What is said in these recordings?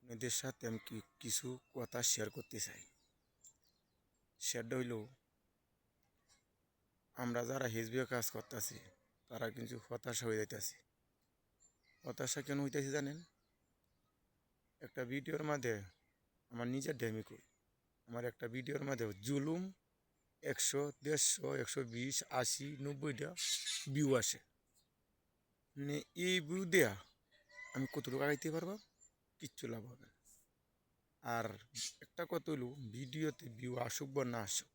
আপনাদের সাথে আমি কিছু কথা শেয়ার করতে চাই। সেটা হইল, আমরা যারা হিজবিয়া কাজ করতেছি তারা কিন্তু হতাশা হয়ে যাইতেছি। হতাশা কেন হইতেছি জানেন? একটা ভিডিওর মাঝে আমার নিজের ডেমি করি, আমার একটা ভিডিওর মাঝে জুলুম 100, 150, 120, 80, 90টা ভিউ আসে। মানে এই ভিউ দেয়া আমি কতটুকু আগাইতে পারবো? কিচ্ছু লাভ হবে না। আর একটা কথা হইল, ভিডিওতে ভিউ আসুক বা না আসুক,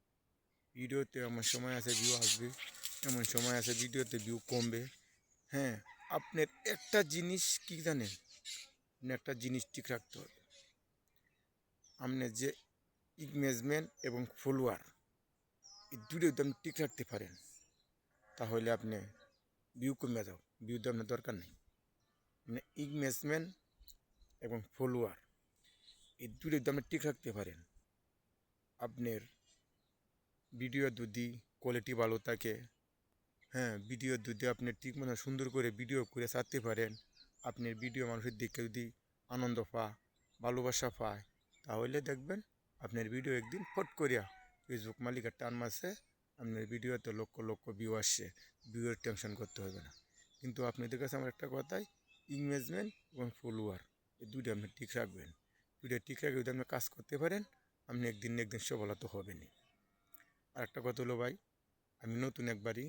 ভিডিওতে এমন সময় আছে ভিউ আসবে, এমন সময় আছে ভিডিওতে ভিউ কমবে। হ্যাঁ, আপনার একটা জিনিস কি জানেন, আপনি একটা জিনিস ঠিক রাখতে হবে। আপনি যে ইংগেজমেন্ট এবং ফলোয়ার, এই দুটো যদি আপনি ঠিক রাখতে পারেন, তাহলে আপনি ভিউ কমে যাও, ভিউ তো আপনার দরকার নেই। মানে ইংগেজমেন্ট এবং ফলোয়ার, এই দুটো যদি আপনি ঠিক রাখতে পারেন, আপনার ভিডিও যদি কোয়ালিটি ভালো থাকে, হ্যাঁ, ভিডিও যদি আপনি ঠিক মতো সুন্দর করে ভিডিও করে ছাড়তে পারেন, আপনার ভিডিও মানুষের দিকে যদি আনন্দ পায়, ভালোবাসা পায়, তাহলে দেখবেন আপনার ভিডিও একদিন ফট করিয়া ফেসবুক মালিকের টান মারছে, আপনার ভিডিওতে লক্ষ লক্ষ ভিউ আসছে, ভিউয়ের টেনশন করতে হবে না। কিন্তু আপনাদের কাছে আমার একটা কথাই, ইংগেজমেন্ট এবং ফলোয়ার, এই দুটো আপনি ঠিক রাখবেন। দুটো ঠিক রাখে যদি আপনি কাজ করতে পারেন, আপনি একদিন না একদিন সফলতা হবেনই। আর একটা কথা হলো ভাই, আমি নতুন একবারই,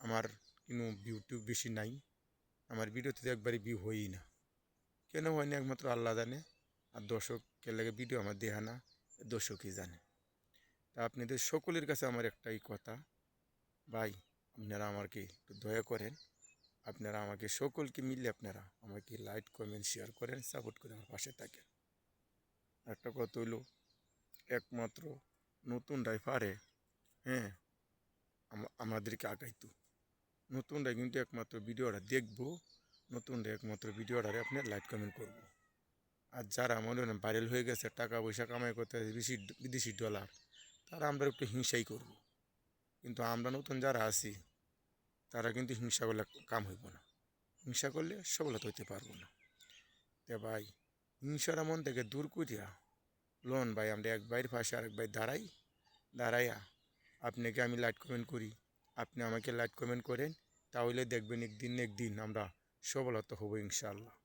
আমার কোনো ভিউ বেশি নাই, আমার ভিডিওতে তো একবারই ভিউ হয়ই না। কেন হয় না একমাত্র আল্লাহ জানে, আর দর্শকের লাগে ভিডিও আমার দেখা না, দর্শকই জানে। তা আপনাদের সকলের কাছে আমার একটাই কথা, ভাই আপনারা আমাকে একটু দয়া করেন, আপনারা আমাকে সকলকে মিলে আপনারা আমাকে লাইক কমেন্ট শেয়ার করেন, সাপোর্ট করে আমার পাশে থাকেন। একটা কথা হইলো, একমাত্র নতুনরাই পারে, হ্যাঁ, আমাদেরকে আগাইতো। নতুনরা কিন্তু একমাত্র ভিডিওটা দেখবো, নতুনরা একমাত্র ভিডিওটারে আপনি লাইক কমেন্ট করবো। আর যারা মনে হয় ভাইরাল হয়ে গেছে, টাকা পয়সা কামাই করতে বেশি বিদেশি ডলার, তারা আমরা একটু হিংসাই করব। কিন্তু আমরা নতুন যারা আছি, তারা কিন্তু হিংসা করলে কাম হইব না, হিংসা করলে সফলতা হইতে পারবো না। তে ভাই, হিংসার মন থেকে দূর করিয়া লোন ভাই, আমরা এক ভাইয়ের পাশে আরেক ভাই দাঁড়াইয়া আপনাকে আমি লাইক কমেন্ট করি, আপনি আমাকে লাইক কমেন্ট করেন, তাহলে দেখবেন একদিন না একদিন আমরা সফলতা হব ইনশাআল্লাহ।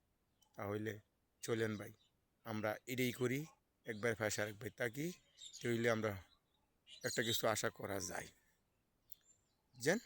তাহলে চলেন ভাই, আমরা এটাই করি, একবার পাশে আরেক ভাই তাকি, তাহলে আমরা একটা কিছু আশা করা যায়। বুঝছেন?